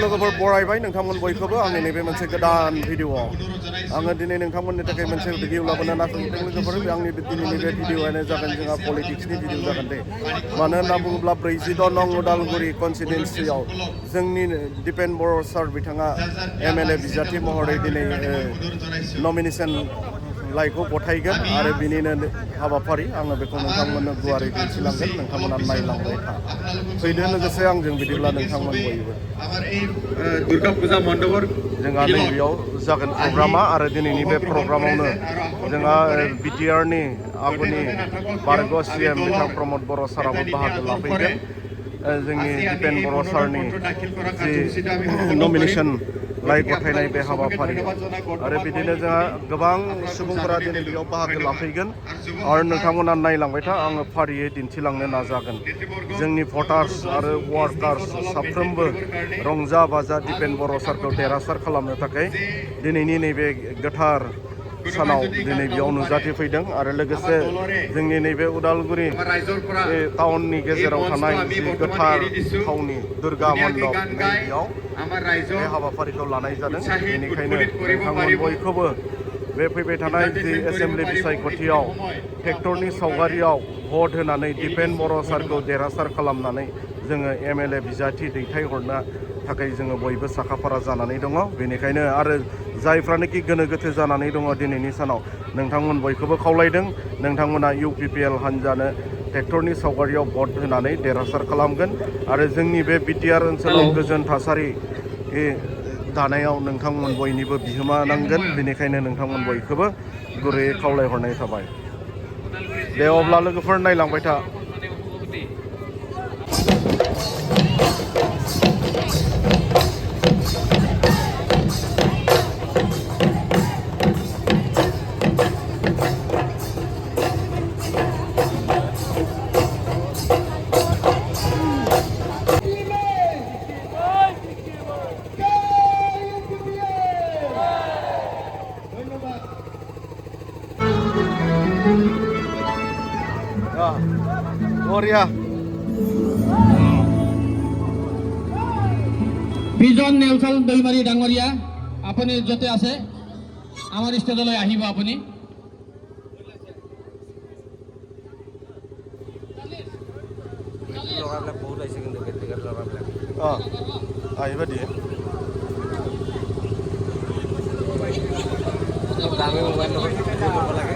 लोगोफोर बरायबाय नोंथांमोन बयखौबो आंनि नैबे मोनसे गोदान भिडिअआव आङो दिनै नोंथांमोननि थाखाय मोनसे भिडिअ लाबोनो नाजादों लोगोफोर आंनि दिनैनि बे भिडिअआनो जागोन जोंहा पलिटिक्सनि भिडिअ जागोन दे मानो होनना बुङोब्ला 42 नं उदालगुरि कनस्टिटुएन्सियाव जोंनि दिपेन बर' सार बिथाङा MLA बिजाथि महरै दिनै नमिनेसन लाइखौ गथायगोन आरो बिनिनो हाबाफारि आङो बेखौ नोंथांमोननो गुवारै दिन्थिलांगोन नोंथांमोना नायलांबाय था फैदो लोगोसे आंजों बिदिब्ला नोंथांमोन बयबो दुर्गा फुजा मण्डपर जोंहा नैबेयाव जागोन प्रग्रामा आरो दिनैनि बे प्रग्रामावनो जोंहा BTRनि आगुनि बारग' CM बिथां प्रमद बर' साराबो बाहागो लाफैगोन जोंनि दिपेन बर' सारनि जि नमिनेसन लाइ गथायनाय बे हाबाफारियाव आरो बिदिनो जोंहा गोबां सुबुंफोरा दिनै बेयाव बाहागो लाफैगोन आरो नोंथांमोना नायलांबाय था आङो फारियै दिन्थिलांनो नाजागोन जोंनि भटार्स आरो वार्कार्स साफ्रोमबो रंजा बाजा दिपेन बर' सारखौ देरहासार खालामनो थाखाय दिनैनि नैबे गोथार सानाव दिनै बेयाव नुजाथिफैदों आरो लोगोसे जोंनि नैबे उदालगुरि टाउननि गेजेराव थानाय जि गोथार थावनि दुर्गा मण्डप नैबेयाव बे हाबाफारिखौ लानाय जादों बेनिखायनो नोंथांमोन बयखौबो बे फैबाय थानाय जि एसेम्बलि बिसायख'थियाव ट्रेक्टरनि सावगारियाव भट होनानै दिपेन बर' सारखौ देरहासार खालामनानै जोङो MLA बिजाथि दैथायहरनो थाखाय जोङो बयबो साखाफारा जानानै दङ बेनिखायनो आरो जायफ्रानोखि गोनो गोथो जानानै दङ दिनैनि सानाव नोंथांमोन बयखौबो खावलायदों नोंथांमोना UPPL हान्जानो ट्रेक्टरनि सावगारियाव भट होनानै देरहासार खालामगोन आरो जोंनि बे BTR ओनसोलाव गोजोन थासारि दानायाव नोंथांमोन बयनिबो बिहोमा नांगोन बेनिखायनो नोंथांमोन बयखौबो गुरैयै खावलायहरनाय थाबाय दे अब्ला लोगोफोर नायलांबाय था বঢ়িয়া বিজন নেওচাল দৈমাৰী ডাঙৰীয়া আপুনি য'তে আছে আমাৰ ষ্টেজলৈ আহিব আপুনি লগাবিলাক বহুত আহিছে কিন্তু কেতিয়াবা লগাবিলাক আহিব দিয়ে দামী মোবাইল লগত ভিডিঅ' কৰিব লাগে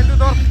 মোবাইলটো ধৰ